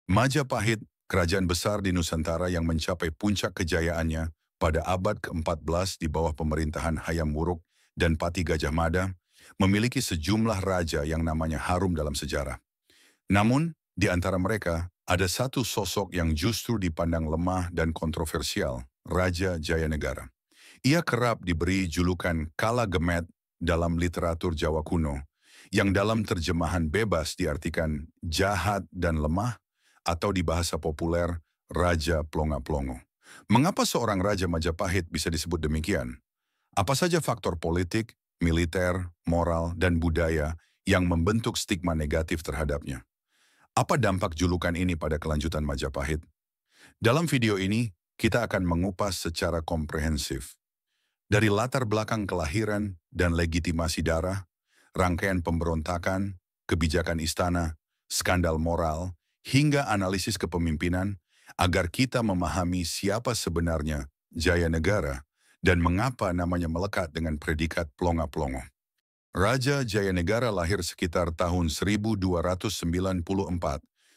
Majapahit, kerajaan besar di Nusantara yang mencapai puncak kejayaannya pada abad ke-14 di bawah pemerintahan Hayam Wuruk dan Pati Gajah Mada, memiliki sejumlah raja yang namanya harum dalam sejarah. Namun, di antara mereka, ada satu sosok yang justru dipandang lemah dan kontroversial, Raja Jayanegara. Ia kerap diberi julukan Kala Gemet dalam literatur Jawa kuno, yang dalam terjemahan bebas diartikan jahat dan lemah, atau di bahasa populer, Raja Plonga-Plongo. Mengapa seorang Raja Majapahit bisa disebut demikian? Apa saja faktor politik, militer, moral, dan budaya yang membentuk stigma negatif terhadapnya? Apa dampak julukan ini pada kelanjutan Majapahit? Dalam video ini, kita akan mengupas secara komprehensif. Dari latar belakang kelahiran dan legitimasi darah, rangkaian pemberontakan, kebijakan istana, skandal moral, hingga analisis kepemimpinan, agar kita memahami siapa sebenarnya Jayanegara dan mengapa namanya melekat dengan predikat Plonga-Plongo. Raja Jayanegara lahir sekitar tahun 1294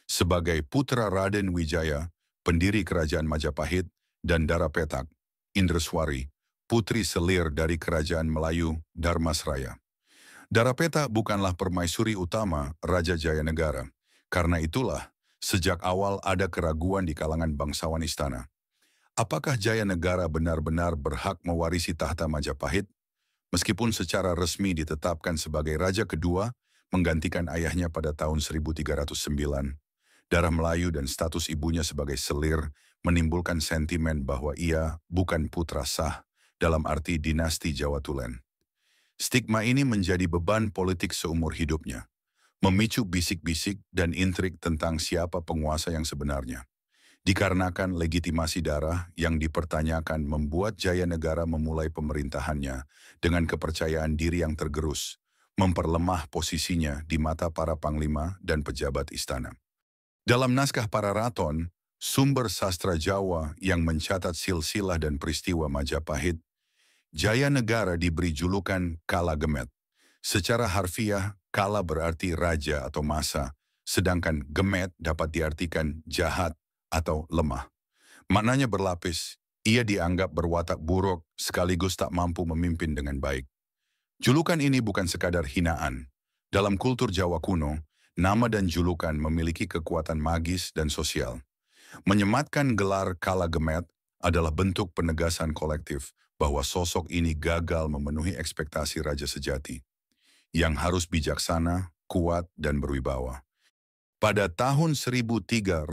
sebagai putra Raden Wijaya, pendiri kerajaan Majapahit, dan Darapetak, Indreswari, putri selir dari kerajaan Melayu, Darmasraya. Darapeta bukanlah permaisuri utama Raja Jayanegara. Karena itulah, sejak awal ada keraguan di kalangan bangsawan istana. Apakah Jayanegara benar-benar berhak mewarisi tahta Majapahit? Meskipun secara resmi ditetapkan sebagai raja kedua, menggantikan ayahnya pada tahun 1309, darah Melayu dan status ibunya sebagai selir menimbulkan sentimen bahwa ia bukan putra sah dalam arti dinasti Jawa Tulen. Stigma ini menjadi beban politik seumur hidupnya, memicu bisik-bisik dan intrik tentang siapa penguasa yang sebenarnya. Dikarenakan legitimasi darah yang dipertanyakan membuat Jayanegara memulai pemerintahannya dengan kepercayaan diri yang tergerus, memperlemah posisinya di mata para panglima dan pejabat istana. Dalam naskah Pararaton, sumber sastra Jawa yang mencatat silsilah dan peristiwa Majapahit, Jayanegara diberi julukan Kala Gemet. Secara harfiah, Kala berarti raja atau masa, sedangkan Gemet dapat diartikan jahat atau lemah. Maknanya berlapis, ia dianggap berwatak buruk sekaligus tak mampu memimpin dengan baik. Julukan ini bukan sekadar hinaan. Dalam kultur Jawa kuno, nama dan julukan memiliki kekuatan magis dan sosial. Menyematkan gelar Kala Gemet adalah bentuk penegasan kolektif bahwa sosok ini gagal memenuhi ekspektasi raja sejati, yang harus bijaksana, kuat, dan berwibawa. Pada tahun 1314,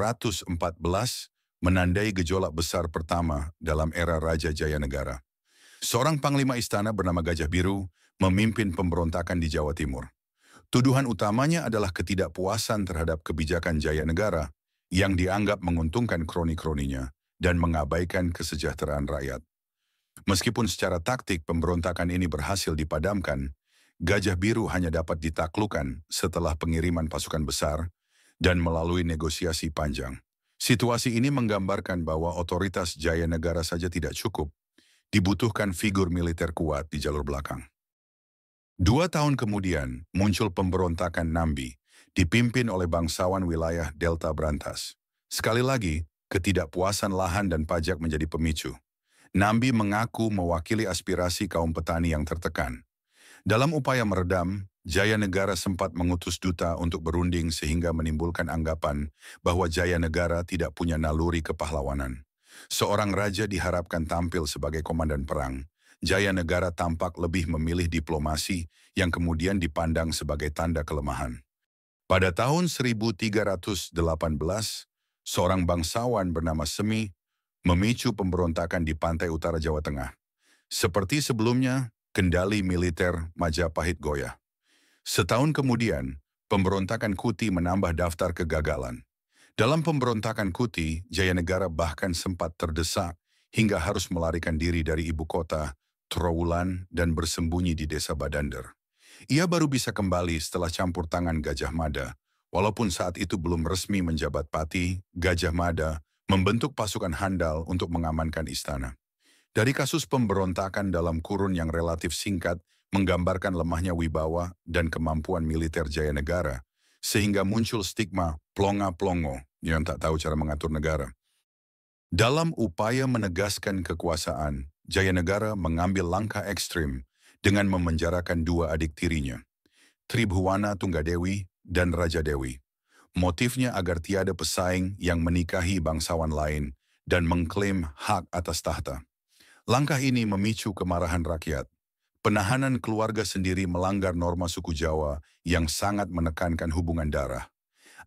menandai gejolak besar pertama dalam era Raja Jayanegara. Seorang panglima istana bernama Gajah Biru memimpin pemberontakan di Jawa Timur. Tuduhan utamanya adalah ketidakpuasan terhadap kebijakan Jayanegara yang dianggap menguntungkan kroni-kroninya dan mengabaikan kesejahteraan rakyat. Meskipun secara taktik pemberontakan ini berhasil dipadamkan, Gajah Biru hanya dapat ditaklukkan setelah pengiriman pasukan besar dan melalui negosiasi panjang. Situasi ini menggambarkan bahwa otoritas Jayanegara saja tidak cukup, dibutuhkan figur militer kuat di jalur belakang. 2 tahun kemudian muncul pemberontakan Nambi, dipimpin oleh bangsawan wilayah Delta Brantas. Sekali lagi, ketidakpuasan lahan dan pajak menjadi pemicu. Nambi mengaku mewakili aspirasi kaum petani yang tertekan. Dalam upaya meredam, Jayanegara sempat mengutus duta untuk berunding sehingga menimbulkan anggapan bahwa Jayanegara tidak punya naluri kepahlawanan. Seorang raja diharapkan tampil sebagai komandan perang. Jayanegara tampak lebih memilih diplomasi yang kemudian dipandang sebagai tanda kelemahan. Pada tahun 1318, seorang bangsawan bernama Semi memicu pemberontakan di pantai utara Jawa Tengah. Seperti sebelumnya, kendali militer Majapahit goyah. Setahun kemudian, pemberontakan Kuti menambah daftar kegagalan. Dalam pemberontakan Kuti, Jayanegara bahkan sempat terdesak hingga harus melarikan diri dari ibu kota, Trowulan, dan bersembunyi di desa Badander. Ia baru bisa kembali setelah campur tangan Gajah Mada. Walaupun saat itu belum resmi menjabat pati, Gajah Mada membentuk pasukan handal untuk mengamankan istana. Dari kasus pemberontakan dalam kurun yang relatif singkat, menggambarkan lemahnya wibawa dan kemampuan militer Jayanegara, sehingga muncul stigma plonga-plongo yang tak tahu cara mengatur negara. Dalam upaya menegaskan kekuasaan, Jayanegara mengambil langkah ekstrim dengan memenjarakan dua adik tirinya, Tribhuwana Tunggadewi dan Raja Dewi. Motifnya agar tiada pesaing yang menikahi bangsawan lain dan mengklaim hak atas tahta. Langkah ini memicu kemarahan rakyat. Penahanan keluarga sendiri melanggar norma suku Jawa yang sangat menekankan hubungan darah.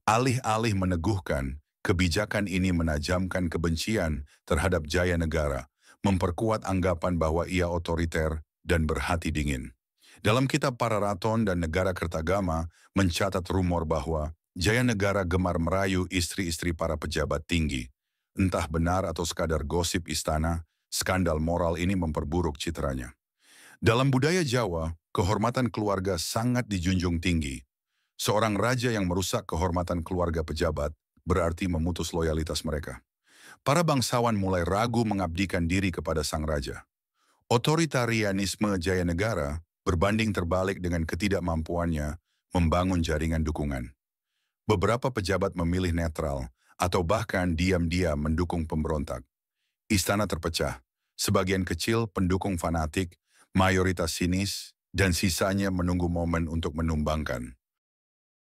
Alih-alih meneguhkan, kebijakan ini menajamkan kebencian terhadap Jayanegara, memperkuat anggapan bahwa ia otoriter dan berhati dingin. Dalam kitab Pararaton dan Negara Kertagama mencatat rumor bahwa Jayanegara gemar merayu istri-istri para pejabat tinggi. Entah benar atau sekadar gosip istana, skandal moral ini memperburuk citranya. Dalam budaya Jawa, kehormatan keluarga sangat dijunjung tinggi. Seorang raja yang merusak kehormatan keluarga pejabat berarti memutus loyalitas mereka. Para bangsawan mulai ragu mengabdikan diri kepada sang raja. Otoritarianisme Jayanegara berbanding terbalik dengan ketidakmampuannya membangun jaringan dukungan. Beberapa pejabat memilih netral atau bahkan diam-diam mendukung pemberontak. Istana terpecah, sebagian kecil pendukung fanatik, mayoritas sinis, dan sisanya menunggu momen untuk menumbangkan.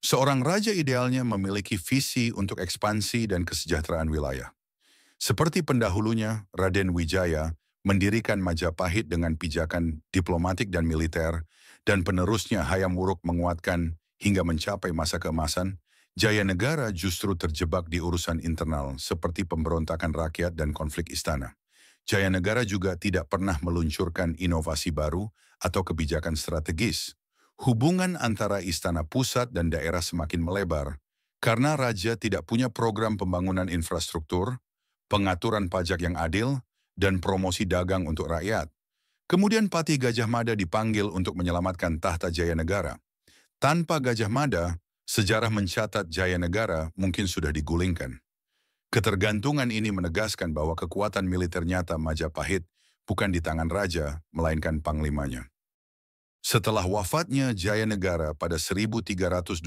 Seorang raja idealnya memiliki visi untuk ekspansi dan kesejahteraan wilayah. Seperti pendahulunya, Raden Wijaya mendirikan Majapahit dengan pijakan diplomatik dan militer, dan penerusnya Hayam Wuruk menguatkan hingga mencapai masa keemasan, Jayanegara justru terjebak di urusan internal seperti pemberontakan rakyat dan konflik istana. Jayanegara juga tidak pernah meluncurkan inovasi baru atau kebijakan strategis. Hubungan antara istana pusat dan daerah semakin melebar karena raja tidak punya program pembangunan infrastruktur, pengaturan pajak yang adil, dan promosi dagang untuk rakyat. Kemudian Patih Gajah Mada dipanggil untuk menyelamatkan tahta Jayanegara. Tanpa Gajah Mada, sejarah mencatat Jayanegara mungkin sudah digulingkan. Ketergantungan ini menegaskan bahwa kekuatan militer nyata Majapahit bukan di tangan raja, melainkan panglimanya. Setelah wafatnya Jayanegara pada 1328,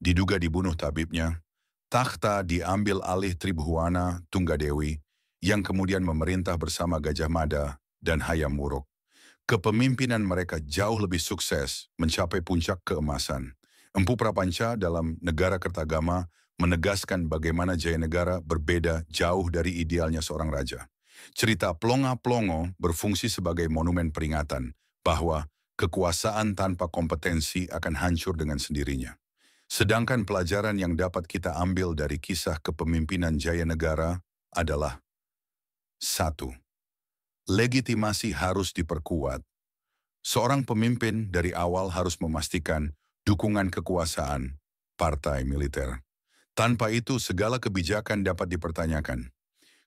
diduga dibunuh tabibnya, takhta diambil alih Tribhuwana Tunggadewi yang kemudian memerintah bersama Gajah Mada dan Hayam Wuruk. Kepemimpinan mereka jauh lebih sukses mencapai puncak keemasan. Empu Prapanca dalam Negara Kertagama menegaskan bagaimana Jayanegara berbeda jauh dari idealnya seorang raja. Cerita Plonga-Plongo berfungsi sebagai monumen peringatan bahwa kekuasaan tanpa kompetensi akan hancur dengan sendirinya. Sedangkan pelajaran yang dapat kita ambil dari kisah kepemimpinan Jayanegara adalah 1. Legitimasi harus diperkuat. Seorang pemimpin dari awal harus memastikan dukungan kekuasaan, partai militer. Tanpa itu segala kebijakan dapat dipertanyakan.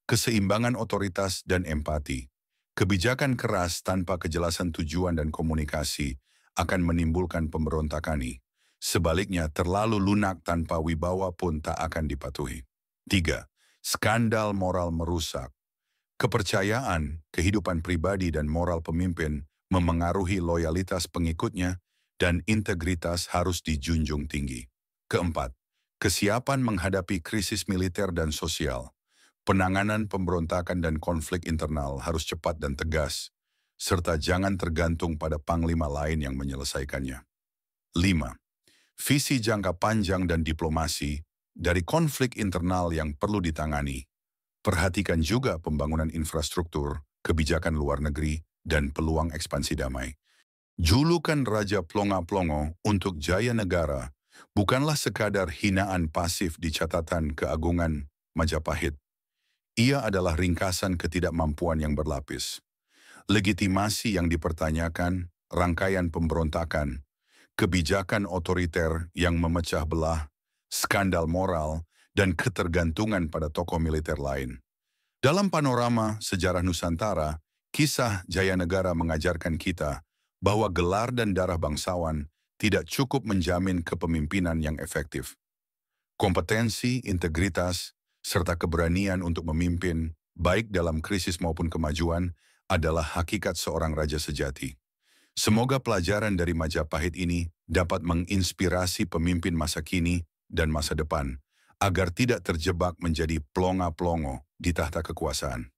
Keseimbangan otoritas dan empati. Kebijakan keras tanpa kejelasan tujuan dan komunikasi akan menimbulkan pemberontakan. Sebaliknya, terlalu lunak tanpa wibawa pun tak akan dipatuhi. 3. Skandal moral merusak. Kepercayaan, kehidupan pribadi dan moral pemimpin memengaruhi loyalitas pengikutnya dan integritas harus dijunjung tinggi. 4. Kesiapan menghadapi krisis militer dan sosial. Penanganan pemberontakan dan konflik internal harus cepat dan tegas, serta jangan tergantung pada panglima lain yang menyelesaikannya. 5. Visi jangka panjang dan diplomasi dari konflik internal yang perlu ditangani. Perhatikan juga pembangunan infrastruktur, kebijakan luar negeri, dan peluang ekspansi damai. Julukan Raja Plonga-Plongo untuk Jayanegara bukanlah sekadar hinaan pasif di catatan keagungan Majapahit. Ia adalah ringkasan ketidakmampuan yang berlapis. Legitimasi yang dipertanyakan, rangkaian pemberontakan, kebijakan otoriter yang memecah belah, skandal moral, dan ketergantungan pada tokoh militer lain. Dalam panorama sejarah Nusantara, kisah Jayanegara mengajarkan kita bahwa gelar dan darah bangsawan tidak cukup menjamin kepemimpinan yang efektif. Kompetensi, integritas, serta keberanian untuk memimpin, baik dalam krisis maupun kemajuan, adalah hakikat seorang raja sejati. Semoga pelajaran dari Majapahit ini dapat menginspirasi pemimpin masa kini dan masa depan, agar tidak terjebak menjadi plonga-plongo di tahta kekuasaan.